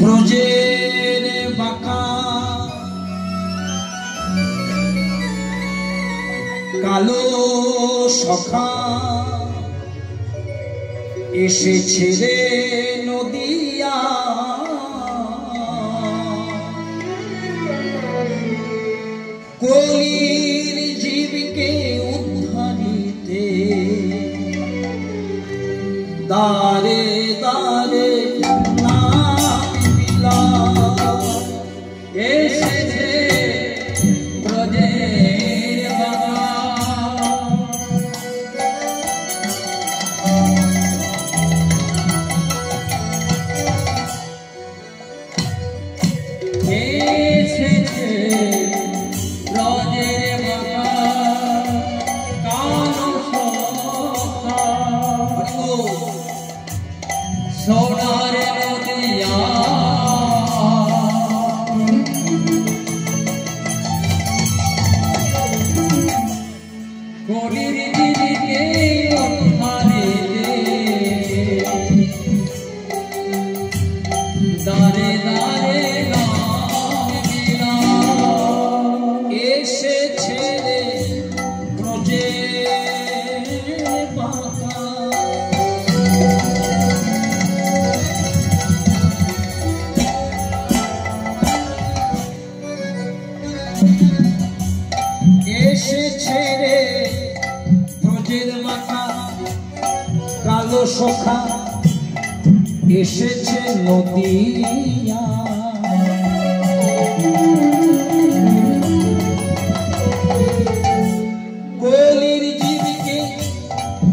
ব্রজের বাঁকা কালো সখা এসেছে রে নদিয়া কলির জীবকে উদ্ধারিতে দারে দারে নাম দিলা এসেছে ব্রজের বাবা এসেছে ব্রজের বাবা কালো সখা সোনার নদিয়া কলির জীবকে উদ্ধারিতে দারে দারে নাম দিলা এসেছে রে ব্রজের বাঁকা এসেছে রে ব্রজের বাঁকা কালো সখা এসেছে নদিয়া কলির জীবকে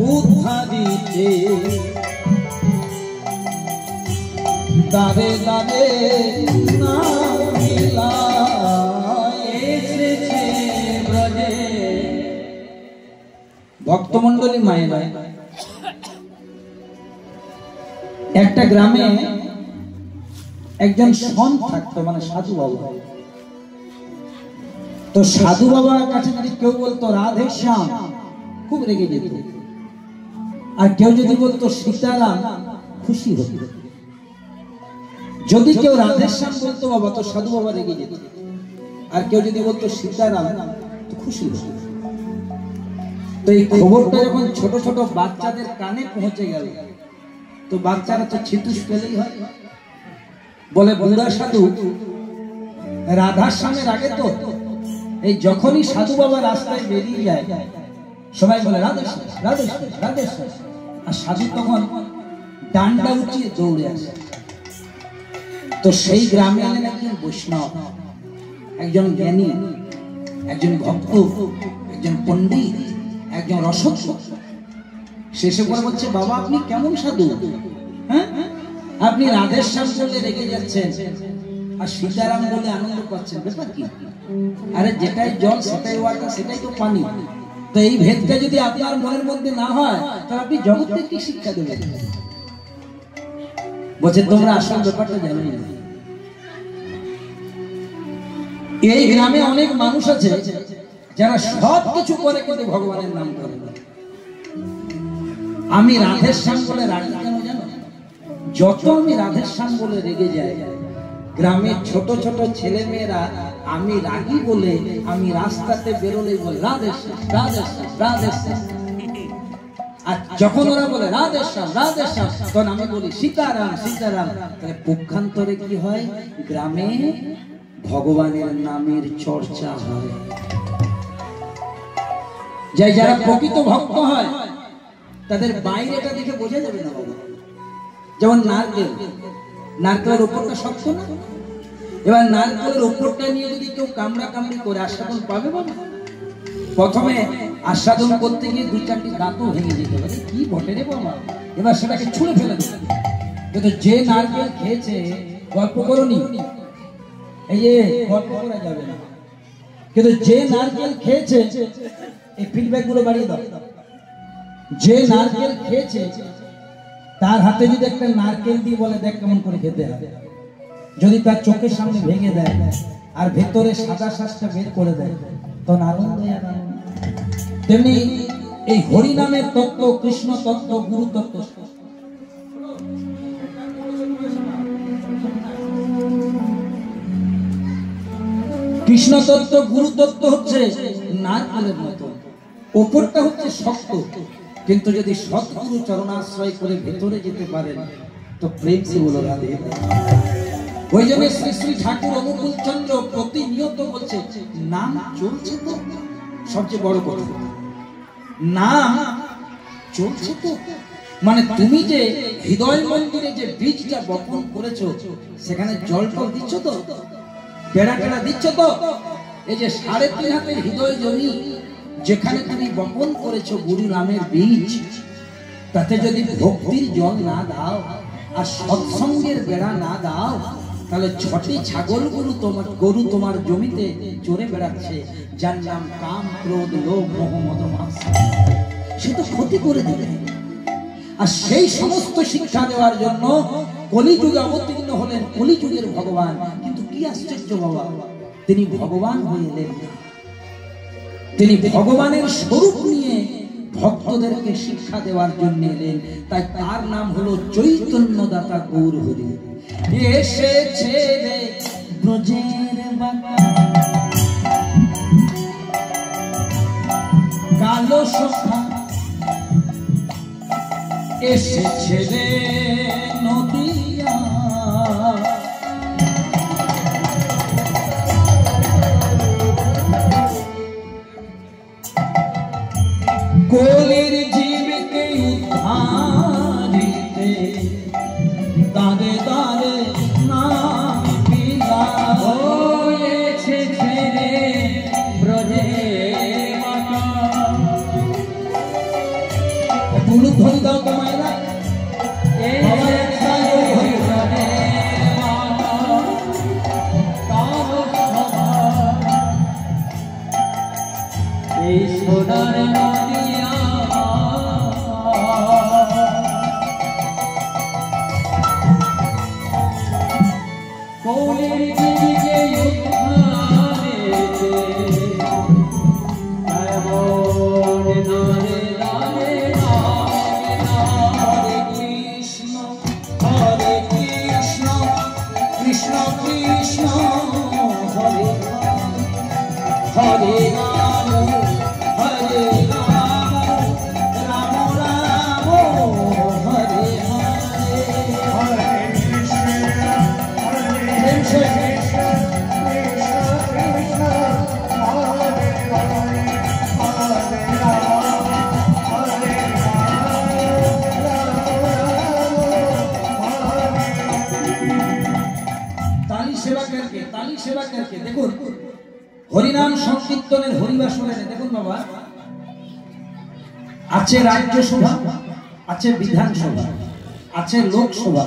উদ্ধারিতে দারে দারে নাম দিলা এসেছে ব্রজে ভক্তমণ্ডলী মায়েরা একটা গ্রামে একজন সন্ত থাকতো মানে সাধু বাবা তো সাধু বাবার কাছে যদি কেউ বলতো রাধে শ্যাম খুব রেগে যেত আর কেউ যদি বলতো সীতারাম খুশি হতো যদি কেউ রাধে শ্যাম বলতো বাবা তো সাধু বাবা রেগে যেত আর কেউ যদি বলতো সীতারাম তো খুশি হতো তো এই খবরটা যখন ছোট ছোট বাচ্চাদের কানে পৌঁছে গেল তো বাচ্চারা তো ছিটুস পেলেই হয় বলে বুড়া সাধু রাধার সামনে রাগে তো এই যখনই সাধু বাবা রাস্তায় বেরিয়ে যায় সবাই বলে রাধে রাধে রাধে আর সাধু তখন ডান্ডা উঠিয়ে দৌড়ে আসে তো সেই গ্রামে একজন বৈষ্ণব একজন জ্ঞানী একজন ভক্ত একজন পণ্ডিত একজন রসক শেষে পরে বলছে বাবা আপনি কেমন সাধু হ্যাঁ আপনি রাধের শ্যাম বলে রেগে যাচ্ছেন আর সীতারাম বলে আনন্দ পাচ্ছেন ব্যাপার কি আরে যেটাই জল সেটাই ওয়াটার সেটাই তো পানি তো এই ভেদটা যদি আপনার মনের মধ্যে না হয় তাহলে আপনি জগৎকে কি শিক্ষা দেবেন বলছে তোমরা আসল ব্যাপারটা জানো না এই গ্রামে অনেক মানুষ আছে যারা সব কিছু করে কিন্তু ভগবানের নাম করে আমি রাধের শ্যাম বলে রাগি কেন জানো যত আমি রাধের শ্যাম বলে রেগে যাই গ্রামের ছোট ছোট ছেলে মেয়েরা আমি রাগি বলে আমি রাস্তাতে বেরোলে বলে রাধে শ্যাম রাধে শ্যাম রাধে শ্যাম আর যখন ওরা বলে রাধে শ্যাম তখন আমি বলি সীতারাম সীতারাম তাহলে পক্ষান্তরে কি হয় গ্রামে ভগবানের নামের চর্চা হয় যারা প্রকৃত ভক্ত হয় তাদের বাইরেটা দেখে বোঝা যাবে না বাবা যেমন নারকেলের উপরটা শক্ত না এবার নারকেলের উপরটা নিয়ে যদি কেউ কামড়া কামড়ি করে আস্বাদন পাবে বাবা প্রথমে আস্বাদন করতে গিয়ে দুই চারটি দাঁতও ভেঙে যেতে পারে কি বটে রে বাবা এবার সেটাকে ছুঁড়ে ফেলে দেবে কিন্তু যে নারকেল খেয়েছে গল্প করনি এই যে গল্প করা যাবে না কিন্তু যে নারকেল খেয়েছে এই ফিডব্যাক গুলো বাড়িয়ে দাও যে নারকেল খেয়েছে তার হাতে যদি একটা নারকেল দিয়ে বলে দেখ কেমন করে খেতে হবে যদি তার চোখের সামনে ভেঙে দেয় আর ভেতরে সাদা শ্বাসটা বের করে দেয় তখন আনন্দ তেমনি এই হরি নামের তত্ত্ব কৃষ্ণ তত্ত্ব গুরু তত্ত্ব কৃষ্ণ তত্ত্ব গুরু তত্ত্ব হচ্ছে নারকেলের মতো, ওপরটা হচ্ছে শক্ত, কিন্তু যদি সৎগুরু চরণাশ্রয় করে ভেতরে যেতে পারেন তো প্রেম সে বলো রাধে। ওই জন্য শ্রী শ্রী ঠাকুর অনুকূল চন্দ্র প্রতিনিয়ত বলছে নাম চলছে তো, সবচেয়ে বড় কথা নাম চলছে তো, মানে তুমি যে হৃদয় মন্দিরে যে বীজটা বপন করেছো সেখানে জল টল দিচ্ছ তো, বেড়া টেড়া দিচ্ছ তো। এই যে 3.5 হাতের হৃদয় জমি যেখানে তুমি বপন করেছো গুরু নামের বীজ, তাতে যদি ভক্তির জল না দাও আর সৎসঙ্গের বেড়া না দাও, তাহলে 6টি ছাগল গরু তোমার জমিতে চড়ে বেড়াচ্ছে, যার নাম কাম ক্রোধ লোভ মোহ মদ মাৎসর্য, সে তো ক্ষতি করে দেবে। আর সেই সমস্ত শিক্ষা দেওয়ার জন্য কলিযুগে অবতীর্ণ হলেন কলিযুগের ভগবান। কিন্তু কি আশ্চর্য বাবা, তিনি ভগবান হয়ে এলেন না, তিনি ভগবানের স্বরূপ নিয়ে ভক্তদেরকে শিক্ষা দেওয়ার জন্য এলেন। তাই তার নাম হলো চৈতন্য দাতা গৌর হরি। এসেছে রে ব্রজের বাঁকা কালো সখা, এসেছে রে নদিয়া কলির জীবকে উদ্ধারিতে দাঁড়ে দাঁড়ে নাম পিলা হয়েছে ছেড়ে ব্রজে মাতা। গুরু ধরি দাও তো মায়েরা, সোনার নদিয়া কৌলির জীবিকে উদ্ধারিতে হরে কৃষ্ণ কৃষ্ণ কৃষ্ণ হরে হরে রাম হরে রাম রাম রাম হরে হরে হরে কৃষ্ণ কৃষ্ণ কৃষ্ণ হরে হরে হরে রাম হরে ताली सेवा करके देखो हरिनाम संकीर्तনের হরিবাসরে দেখুন বাবা, আছে রাজ্যসভা, আছে বিধানসভা, আছে লোকসভা,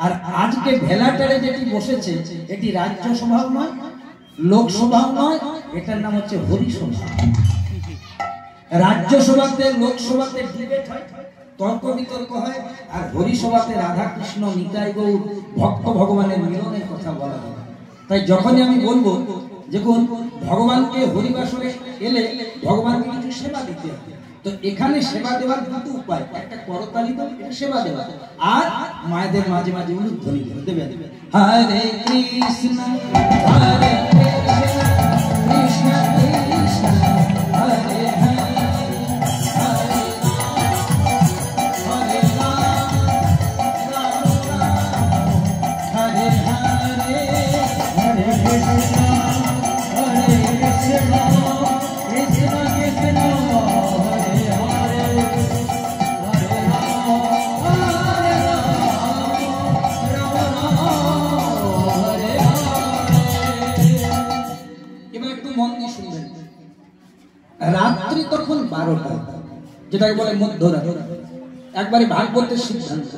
আর আজকে ভেলাটারে যেটি বসেছে এটি রাজ্যসভাও নয় লোকসভাও নয়, এটার নাম হচ্ছে হরিসভা। রাজ্যসভাতে লোকসভাতে ডিবেট হয়, তর্ক বিতর্ক হয়, আর হরিসভাতে রাধা কৃষ্ণ নিতাই গৌর ভক্ত ভগবানের মিলনের কথা বলা হয়। তাই যখনই আমি বলবো দেখুন ভগবানকে হরিবাসরে এলে ভগবানকে কিছু সেবা দিতে হবে, তো এখানে সেবা দেওয়ার দুটো উপায়, একটা করতালি দাও, এটা সেবা দেওয়া, আর মায়েদের মাঝে মাঝে উলুধ্বনি দেবেন হরে কৃষ্ণ হরে কৃষ্ণ কৃষ্ণ কৃষ্ণ হরে হরে রাত্রি তখন 12টা, যেটাকে বলে মধ্যরাত, একবারে ভাগ করতে সিদ্ধান্ত।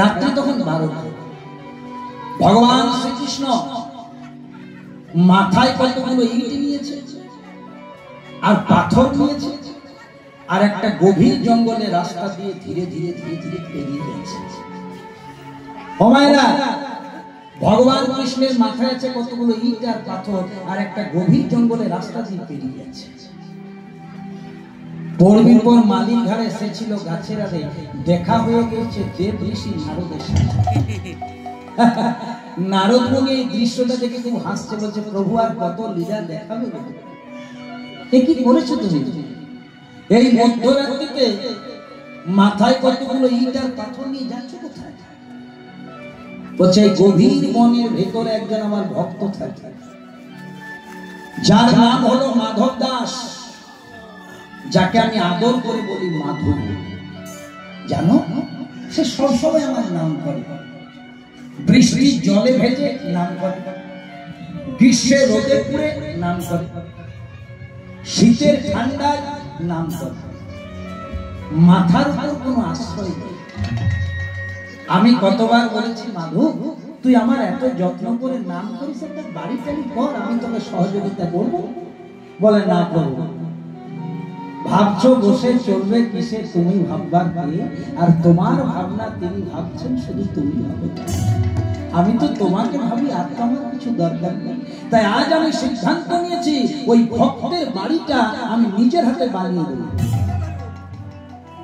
রাত্রি তখন 12টা, ভগবান শ্রীকৃষ্ণ মাথায় কতগুলো ইট নিয়েছে আর পাথর নিয়েছে, আর একটা গভীর জঙ্গলে রাস্তা দিয়ে ধীরে ধীরে ধীরে ধীরে পেরিয়ে যাচ্ছে। ভগবান কৃষ্ণের মাথায় আছে কতগুলো ইট আর পাথর, আর একটা গভীর জঙ্গলে রাস্তা দিয়ে পেরিয়ে যাচ্ছে। পড়বির পর মালিক ঘরে এসেছিল গাছের আড়ে, দেখা হয়ে গেছে দেব ঋষি নারদের সাথে। নারদ মুনি এই দৃশ্যটা দেখে খুব হাসছে, বলছে প্রভু আর কত লীলা দেখাবে, এ কি করেছো তুমি? এই মধ্যরাত্রিতে মাথায় কতগুলো ইট আর পাথর নিয়ে যাচ্ছ কোথায়? বলছে এই গভীর মনের ভেতরে একজন আমার ভক্ত থাকে, যার নাম হলো মাধব দাস, যাকে আমি আদর করে বলি মাধব। জানো, সে সবসময় আমার নাম করে, বৃষ্টির জলে ভেজে নাম করে, গ্রীষ্মের রোদে পুড়ে নাম করে, শীতের ঠান্ডায় নাম করে, মাথার উপর কোনো আশ্রয় নেই। আমি কতবার বলেছি মাধব তুই আমার এত যত্ন করে নাম করিস, একটা বাড়ি টাড়ি কর, আমি তোকে সহযোগিতা করবো। বলে না করবো। ভাবছো বসে চলবে কিসে, তুমি ভাববার কে? আর তোমার ভাবনা তিনি ভাবছেন, শুধু তুমি ভাবো। আমি তো তোমাকে ভাবি, আর তো আমার কিছু দরকার নেই। তাই আজ আমি সিদ্ধান্ত নিয়েছি ওই ভক্তের বাড়িটা আমি নিজের হাতে বানিয়ে দেব।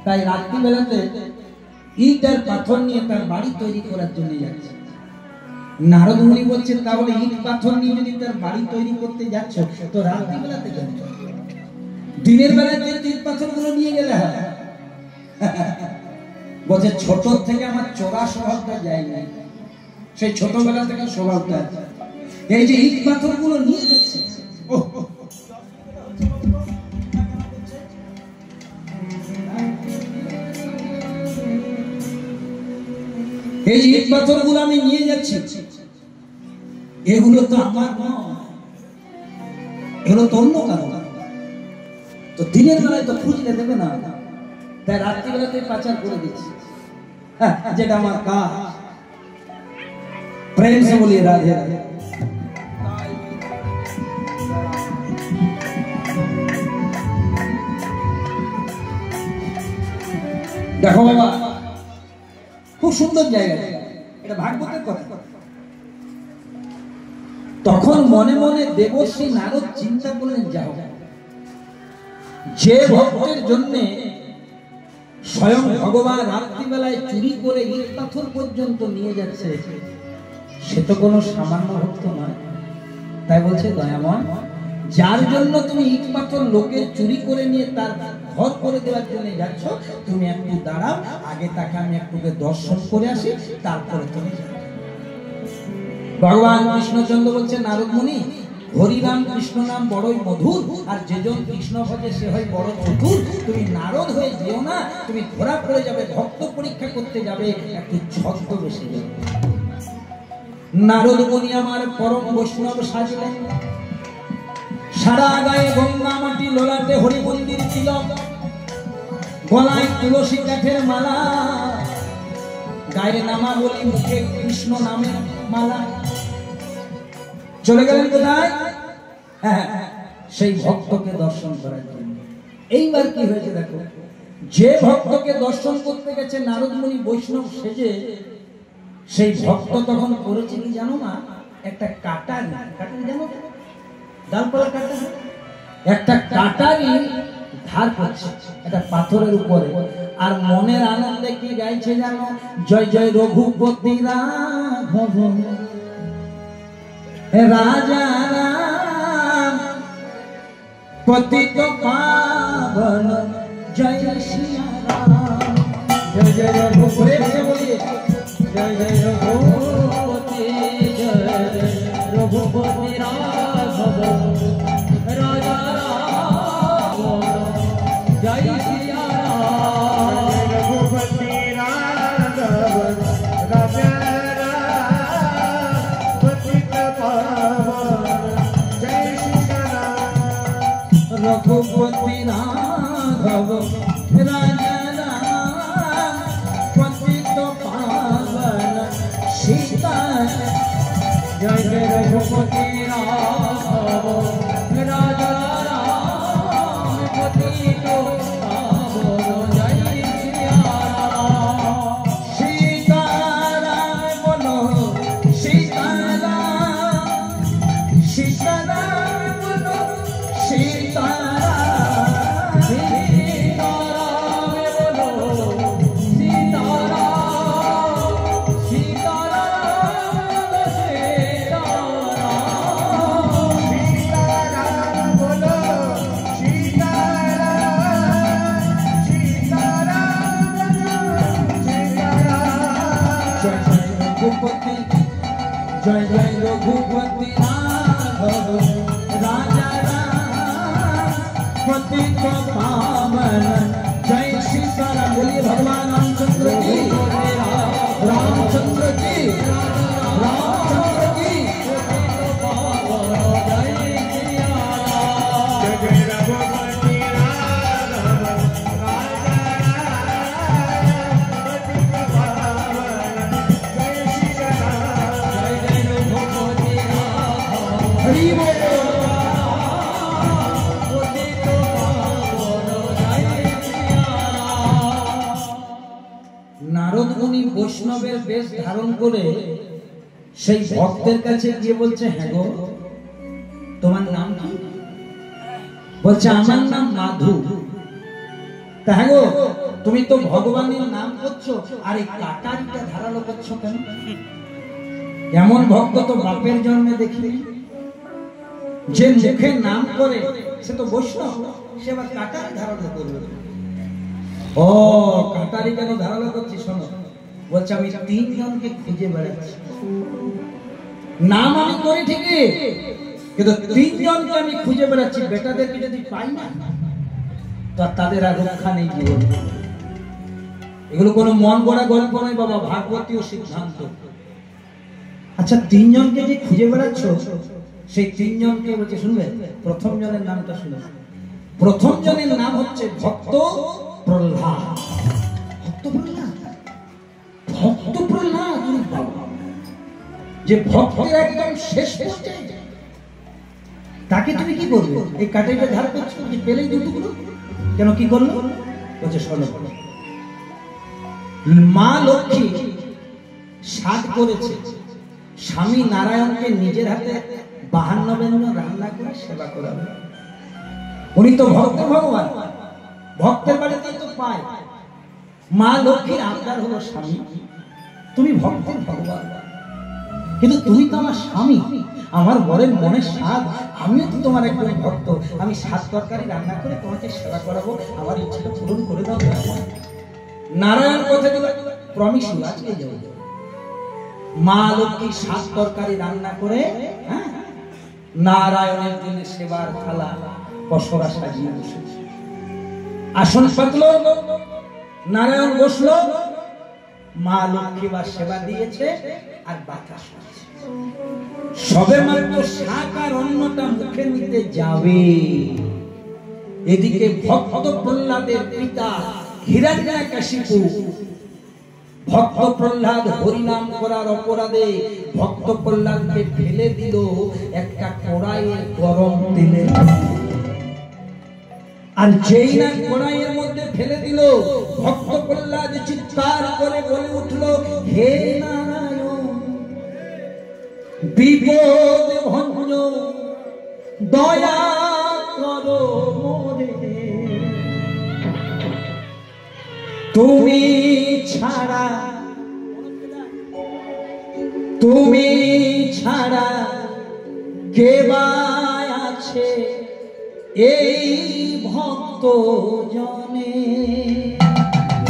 তাই রাত্রিবেলাতে ইট আর পাথর নিয়ে তার বাড়ি তৈরি করার জন্য যাচ্ছে। নারদ মুনি বলছেন তাহলে ইট পাথর নিয়ে যদি তার বাড়ি তৈরি করতে যাচ্ছ, তো রাত্রিবেলাতে যাচ্ছ, দিনের বেলায় ইট পাথর গুলো নিয়ে গেলে হয়? বলছে ছোট থেকে আমার চোরা স্বভাবটা যায় নাই, সেই ছোটবেলা থেকে স্বভাবটা। এই যে ইট পাথর গুলো নিয়ে যাচ্ছে, এই যে ইট পাথর গুলো আমি নিয়ে যাচ্ছি, এগুলো তো আমার নয়, এগুলো তো অন্য কারো। তো দিনের বেলায় তো খুঁজলে দেবে না, তাই রাত্রিবেলাতে পাচার করে দিচ্ছি, যেটা আমার কাজ। প্রেম সে বলি রাধে রাধে। দেখো বাবা, খুব সুন্দর জায়গা, এটা ভাগবতের কথা। তখন মনে মনে দেবশ্রী নারদ চিন্তা করলেন, যাও, যে ভক্তের জন্য স্বয়ং ভগবান রাত্রিবেলায় চুরি করে ইট পাথর পর্যন্ত নিয়ে যাচ্ছে, সে তো কোনো সামান্য ভক্ত নয়। তাই বলছে দয়াময়, যার জন্য তুমি ইট পাথর লোকের চুরি করে নিয়ে তার ঘর করে দেওয়ার জন্য যাচ্ছ, তুমি একটু দাঁড়াও, আগে তাকে আমি একটু দর্শন করে আসি, তারপরে তুমি যাবে। ভগবান কৃষ্ণচন্দ্র বলছে নারদ মুনি, হরিনাম কৃষ্ণ নাম বড়ই মধুর, আর যেজন কৃষ্ণ ভজে সে হয় বড় চতুর। তুমি নারদ হয়ে যেও না, তুমি ধরা পড়ে যাবে, ভক্ত পরীক্ষা করতে যাবে, একটু ছদ্মবেশে যাবে। নারদ মুনি আমার পরম বৈষ্ণব সাজলেন, সারা গায়ে গঙ্গা মাটি, লোলাতে হরি মন্দির তিলক, গলায় তুলসী কাঠের মালা, গায়ে নামা বলি, মুখে কৃষ্ণ নামের মালা। চলে গেলেন কোথায়? সেই ভক্তকে দর্শন করার জন্য। এইবার কি হয়েছে দেখো, যে ভক্তকে দর্শন করতে গেছে নারদ মুনি বৈষ্ণব সেজে, সেই ভক্ত তখন করেছে কি জানো না, একটা কাটারি, কাটারি জানো, ডালপালা কাটারি, একটা কাটারি ধার করছে একটা পাথরের উপরে, আর মনের আনন্দে কি গাইছে জানো, জয় জয় রঘুপতি রাঘব রাজা রাম পতিত পাবন জয় সিয়া রাম। জয় জয় রঘুপতি, জয় জয় রঘুপতি, জয় রঘুপতি রাঘব রাজা রাম জয় সিয়া রাম। রঘুপতি রাঘব রাজা रघुपति राघव राजा राम पतित पावन सीता। जय जय रघुपति राघव राजा राम पतित पावन जय सिया राम। सीता राम बोलो सीता राम, सीता राम बोलो सीता राम, सीता राम बोलो सीता राम, सीता राम बोलो জয় জয় রঘুপতি রাঘব রাজা রাম পতিত পাবন जय सीताराम। बोलिए भगवान रामचंद्र की, रामचंद्र की, रामचंद्र की। हरि बोल। নারদ মুনি বৈষ্ণবের বেশ ধারণ করে সেই ভক্তের কাছে গিয়ে বলছে, হ্যাঁ গো তোমার নাম কি? বলছে আমার নাম মাধু। তা হ্যাঁ গো তুমি তো ভগবানের নাম করছো, আর এই কাটারিটা ধারালো করছো কেন? এমন ভক্ত তো বাপের জন্মে দেখিনি। যে মুখে নাম করে সে তো বৈষ্ণব, সে আবার কাটারি ধারালো করবে। ও কাটারি কেন ধারালো করছি শোনো। বলছে আমি 3 জনকে খুঁজে বেড়াচ্ছি। নাম আমি করি ঠিকই, কিন্তু 3 জনকে আমি খুঁজে বেড়াচ্ছি। বেটাদেরকে যদি পাই না তো তাদের আর রক্ষা নেই জীবন। এগুলো কোনো মন গড়া গল্প নয় বাবা, ভাগবতীয় সিদ্ধান্ত। আচ্ছা 3 জনকে যে খুঁজে বেড়াচ্ছ, সেই 3 জনকে বলছে শুনবে। প্রথম জনের নামটা শুনে। প্রথম জনের নাম হচ্ছে ভক্ত প্রহ্লাদ। ভক্ত প্রহ্লাদ, ভক্ত প্রহ্লাদ যে ভক্তের একদম শেষ পর্যায়ে, তাকে তুমি কি করবে? এই কাটাইটা ধার করছো যে পেলেই দুটুকরো কেন, কি করলো? বলছে শোনো, মা লক্ষ্মী সাধ করেছে স্বামী নারায়ণকে নিজের হাতে 52 ব্যঞ্জন রান্না করে সেবা করাবে। উনি তো ভক্ত ভগবান, ভক্তের বাড়িতে তো পায়। মা লক্ষ্মীর আবদার হলো স্বামী তুমি ভক্তের ভগবান, কিন্তু তুমি তো আমার স্বামী, আমার বরের মনের স্বাদ, আমিও তো তোমার একজন ভক্ত। আমি 7 তরকারি রান্না করে তোমাকে সেবা করাবো, আমার ইচ্ছাটা পূরণ করে দাও। নারায়ণ কথাগুলো প্রমিস আজকে যাও। মা লক্ষ্মী 7 তরকারি রান্না করে নারায়ণের জন্য সেবার থালা পসরা সাজিয়ে বসেছে। আসন পাতলো, নারায়ণ বসলো, মা লক্ষ্মী বা সেবা দিয়েছে আর বাতাস সবে মাত্র শাক আর অন্নটা মুখে নিতে যাবে, এদিকে ভক্ত প্রহ্লাদের পিতা হিরণ্যকশিপু, ভক্ত প্রহ্লাদ হরিনাম করার অপরাধে ভক্ত প্রহ্লাদকে ফেলে দিল একটা কড়াইয়ে গরম তেলে। আর যেই না কড়াইয়ের মধ্যে ফেলে দিল, ভক্ত প্রহ্লাদ চিৎকার করে বলে উঠলো, হে নারায়ণ বিপদ ভঞ্জ দয়া করো মোরে, তুমি ছাড়া কে বা আছে এই ভক্ত জনে।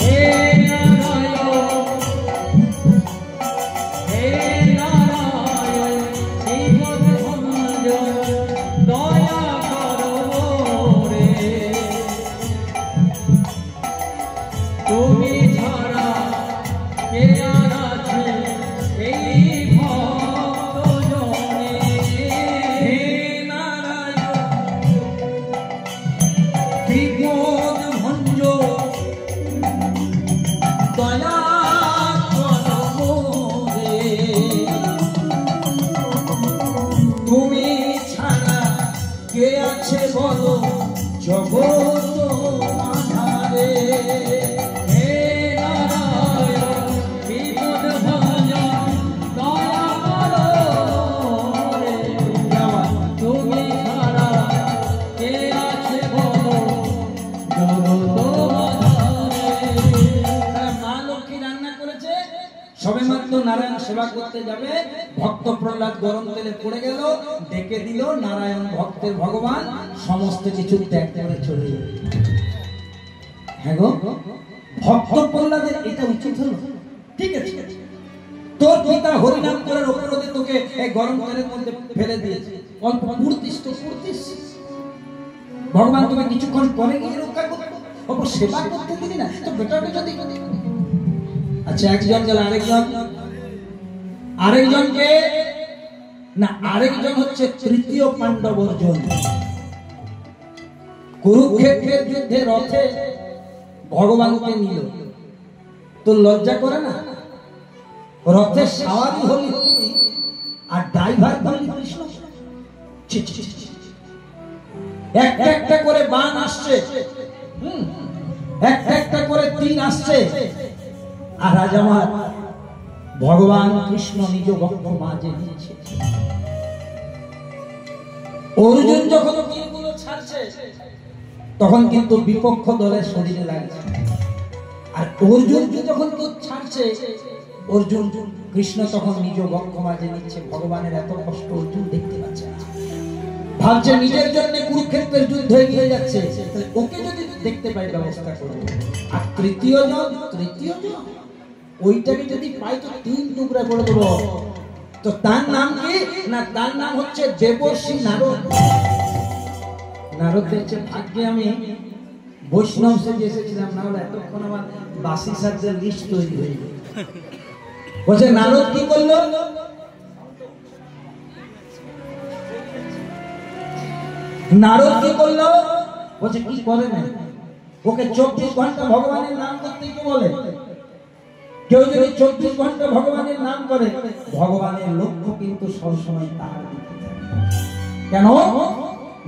হে নারায়ণ, হে নারায়ণ বিপদ ভঞ্জ দয়া করো রে, তুমি ছাড়া কে আর আছে এই ভক্ত জনে। হে নারায়ণ বিপদ ভঞ্জ দয়া করো রে, তুমি ছাড়া কে আছে বলো জগৎ আধারে। হে নারায়ণ বিপদ ভঞ্জ দয়া করো রে, তুমি ছাড়া কে আছে বলো জগৎ আধারে। মা লক্ষ্মী রান্না করেছে, সবে মাত্র নারায়ণ সেবা করতে যাবে, ভক্ত প্রহ্লাদ গরম তেলে পড়ে গেল, ডেকে দিল নারায়ণ ভক্তের ভগবান, সমস্ত কিছু ত্যাগ করে চলে গেল। হ্যাঁ গো ভক্ত প্রহ্লাদের এটা উচিত হলো? ঠিক আছে, তোর পিতা হরিনাম করার অপরাধে তোকে গরম তেলের মধ্যে ফেলে দিয়েছে, অল্প পুরতিস তো পুরতিস, ভগবান তুমি কিছুক্ষণ পরে গিয়ে রক্ষা করো, ওপর সেবা করতে দিলি না তো বেটাকে যদি। আচ্ছা একজন গেল, আরেকজনকে না, আরেকজন হচ্ছে তৃতীয় পাণ্ডব অর্জুন। কুরুক্ষেত্রের যুদ্ধে রথে ভগবানকে নিল, তো লজ্জা করে না? রথের সাওয়ারি হলি তুই আর ড্রাইভার হলি কৃষ্ণ। একটা একটা করে বাণ আসছে, একটা একটা করে তীর আসছে, আর আজ আমার ভগবান কৃষ্ণ নিজ বক্ষ মাঝে নিয়েছে। অর্জুন যখন তীরগুলো ছাড়ছে তখন কিন্তু বিপক্ষ দলের শরীরে লাগছে, আর অর্জুন যখন তীর ছাড়ছে অর্জুন কৃষ্ণ তখন নিজ বক্ষ মাঝে নিচ্ছে। ভগবানের এত কষ্ট অর্জুন দেখতে পাচ্ছে না, ভাবছে নিজের জন্য কুরুক্ষেত্রের যুদ্ধ এগিয়ে যাচ্ছে, ওকে যদি দেখতে পাই ব্যবস্থা করব। আর তৃতীয় জন ওইটাকে যদি পাই তো 3 টুকরা করে দেবো। তো তার নাম কি না, তার নাম হচ্ছে দেবর্ষি নারদ। নারদ হচ্ছে ভাগ্যে আমি বৈষ্ণব সেজে এসেছিলাম, না হলে এতক্ষণ আমার বাসি সাজের লিস্ট তৈরি হয়ে গেল। বলছে নারদ কি করলো, নারদ কি করলো, বলছে কি করে না, ওকে 24 ঘন্টা ভগবানের নাম করতে কি বলে। কেউ যদি 24 ঘন্টা ভগবানের নাম করে, ভগবানের লক্ষ্য কিন্তু সবসময় তার দিকে। কেন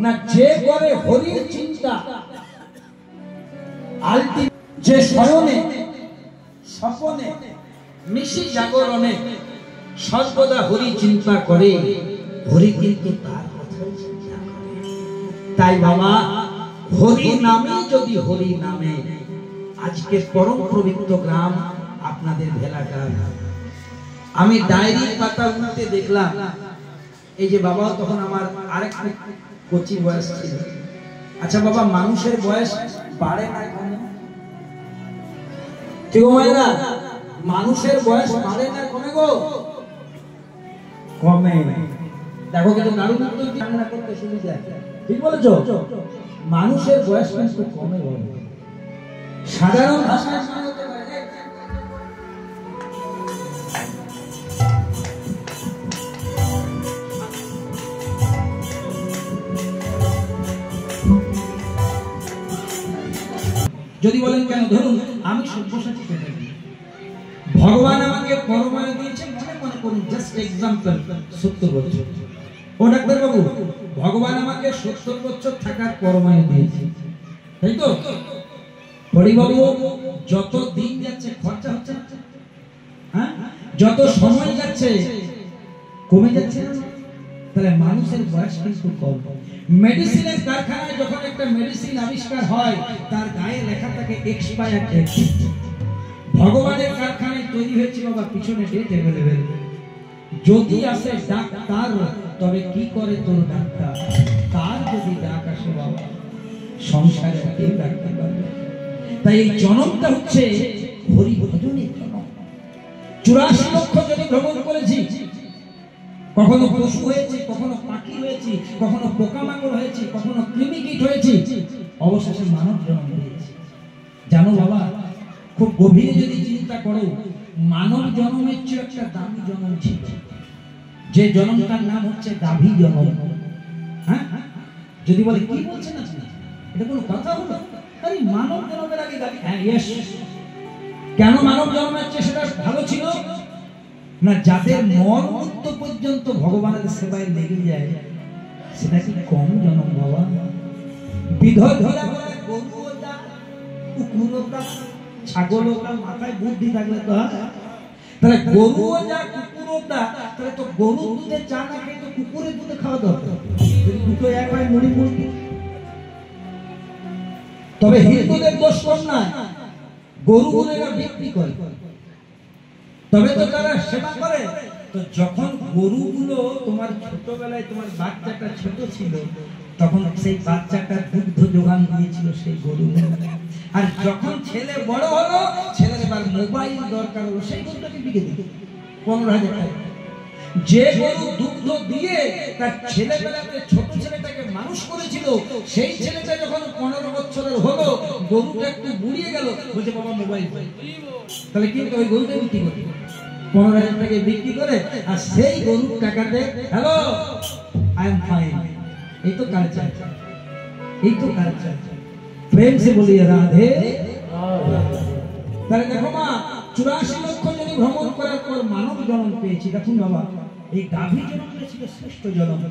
না, যে করে হরির চিন্তা, যে শয়নে স্বপনে নিশি জাগরণে সর্বদা হরি চিন্তা করে, হরি কিন্তু তার কথাই চিন্তা করে। তাই বাবা হরি নামে যদি হরি নামে, আজকে পরম পবিত্র গ্রাম আপনাদের ভেলাঘাট। আমি ডায়েরির পাতা উল্টে দেখলাম, এই যে বাবা তখন আমার আরেক কচি বয়স ছিল। আচ্ছা বাবা, মানুষের বয়স বাড়ে না কমে? ঠিক মায়েরা, মানুষের বয়স বাড়ে না কমে গো? কমে। দেখো কিন্তু দারুণ রান্না করতে সুবিধা, ঠিক বলেছো? মানুষের বয়স কিন্তু কমে বলে। সাধারণ ভাষায় যদি বলেন কেন, ধরুন আমি সব্যসাচী চ্যাটার্জি, ভগবান আমাকে পরমায়ু দিয়েছে, মনে করুন জাস্ট এক্সাম্পল 70 বছর। ও ডাক্তার বাবু, ভগবান আমাকে 70 বছর থাকার পরমায়ু দিয়েছে, তাই তো? হরিবাবু, যত দিন যাচ্ছে খরচা হচ্ছে, হ্যাঁ, যত সময় যাচ্ছে কমে যাচ্ছে, তাহলে মানুষের বয়স কিন্তু কম। মেডিসিনের কারখানায় যখন একটা মেডিসিন আবিষ্কার হয়, তার গায়ে লেখা থাকে এক্সপায়ার ডেট। ভগবানের কারখানায় তৈরি হয়েছে বাবা, পিছনে ডেট অ্যাভেলেবেল। যদি আসে ডাক্তার, তবে কি করে তোর ডাক্তার? তার যদি ডাক আসে বাবা, সংসারে কেউ ডাকতে পারবে। তাই এই জনমটা হচ্ছে হরি ভজনের জনম। 84 লক্ষ যদি ভ্রমণ করেছি, কখনো পশু হয়েছি, কখনো পাখি হয়েছি, কখনো পোকামাকড় হয়েছি, কখনো কৃমিকীট হয়েছি, অবশেষে মানব জন্ম হয়েছি। জানো বাবা, খুব গভীরে যদি চিন্তা করো, মানব জন্মের চেয়ে একটা দামি জন্ম ছিল, যে জন্মটার নাম হচ্ছে গাভী জন্ম। হ্যাঁ, যদি বলে কি বলছেন আপনি, এটা কোনো কথা হলো? আরে মানব জন্মের আগে গাভী। হ্যাঁ, ইয়েস। কেন মানব জন্মের চেয়ে সেটা ভালো ছিল না? যাদের মন মুক্ত পর্যন্ত ভগবানের সেবায় লেগে যায়, সেটা কি কম জন্ম বাবা? বিধর্মীরা বলে গরুও যা, কুকুরও তা, ছাগলও তা, মাথায় বুদ্ধি থাকলে তো হয়। তাহলে গরুও যা, কুকুরও তা, তাহলে তো গরু দুধে চা না খেয়ে তো কুকুরের দুধে খাওয়া দরকার। দুটো এক হয়, মুড়ি মুড়ি। তবে হিন্দুদের দোষ কম না, গরুগুলোরা বিক্রি করে, তবে তো তারা সেবা করে। তো যখন গরুগুলো তোমার ছোটবেলায়, তোমার বাচ্চাটা ছোট ছিল, তখন সেই বাচ্চাটা দুগ্ধ যোগান দিয়েছিল সেই গরু। আর যখন ছেলে বড় হলো, ছেলের এবার মোবাইল দরকার হলো, সেই গরুটাকে বিকে দিল 15,000 টাকা। যে গরু দুগ্ধ দিয়ে তার ছেলেবেলাতে ছোট ছেলেটাকে মানুষ করেছিল, সেই ছেলেটা যখন 15 বছরের হলো, গরুটা একটু বুড়িয়ে গেল, বলছে বাবা মোবাইল। তাহলে কিন্তু ওই গরুটা বিক্রি করে 15,000 টাকা বিক্রি করে, আর সেই গরুর টাকাতে হ্যালো আই এম ফাইন। এই তো কালচার, এই তো কালচার। প্রেম সে বলি রাধে। তাহলে দেখো মা, 84 লক্ষ যদি ভ্রমণ করার পর মানব জন্ম পেয়েছি। দেখুন বাবা, এই গাভী জন্মটা ছিল শ্রেষ্ঠ জন্ম।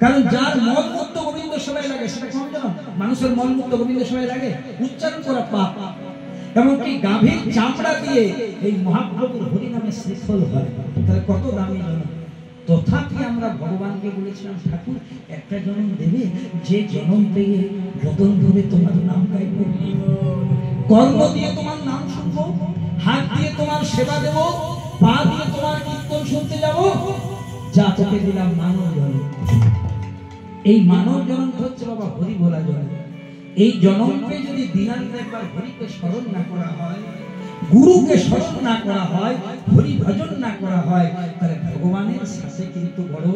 কারণ যার মলমূত্র গোবিন্দ সবাই লাগে, সেটা কোন জন্ম? মানুষের মলমূত্র গোবিন্দ সবাই লাগে, উচ্চারণ করা পাপ। এমনকি গাভীর চামড়া দিয়ে এই মহাপ্রভুর হরিনামে শ্রীফল হয়। তাহলে কত দামি জন্ম। তথাপি আমরা ভগবানকে বলেছিলাম, ঠাকুর একটা জন্ম দেবে, যে জন্ম পেয়ে বদন ধরে তোমার নাম গাইব, কর্ম দিয়ে তোমার নাম শুনবো, হাত দিয়ে তোমার সেবা দেব, পা দিয়ে তোমার কীর্তন শুনতে যাব। যা তোকে দিলাম মানব জন্ম। এই মানব জন্ম হচ্ছে বাবা হরি বলা জন্ম। এই জন্মকে যদি দিনান্তে একবার হরিকে স্মরণ না করা হয়, গুরুকে স্মরণ না করা হয়, হরি ভজন না করা হয়, তাহলে ভগবানের সাথে কিন্তু বড়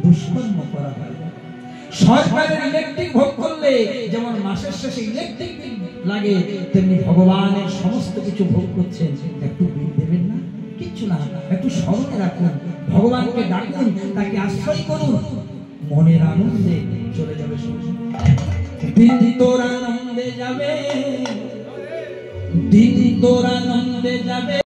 দুষ্কর্ম করা হয়। সরকারের ইলেকট্রিক ভোগ করলে যেমন মাসের শেষে ইলেকট্রিক বিল লাগে, তেমনি ভগবানের সমস্ত কিছু ভোগ করছেন, একটু বিল দেবেন না? কিচ্ছু না, একটু স্মরণে রাখুন, ভগবানকে ডাকুন, তাকে আশ্রয় করুন, মনের আনন্দে চলে যাবে। দিন তোর আনন্দে যাবে, দিন তোর আনন্দে যাবে।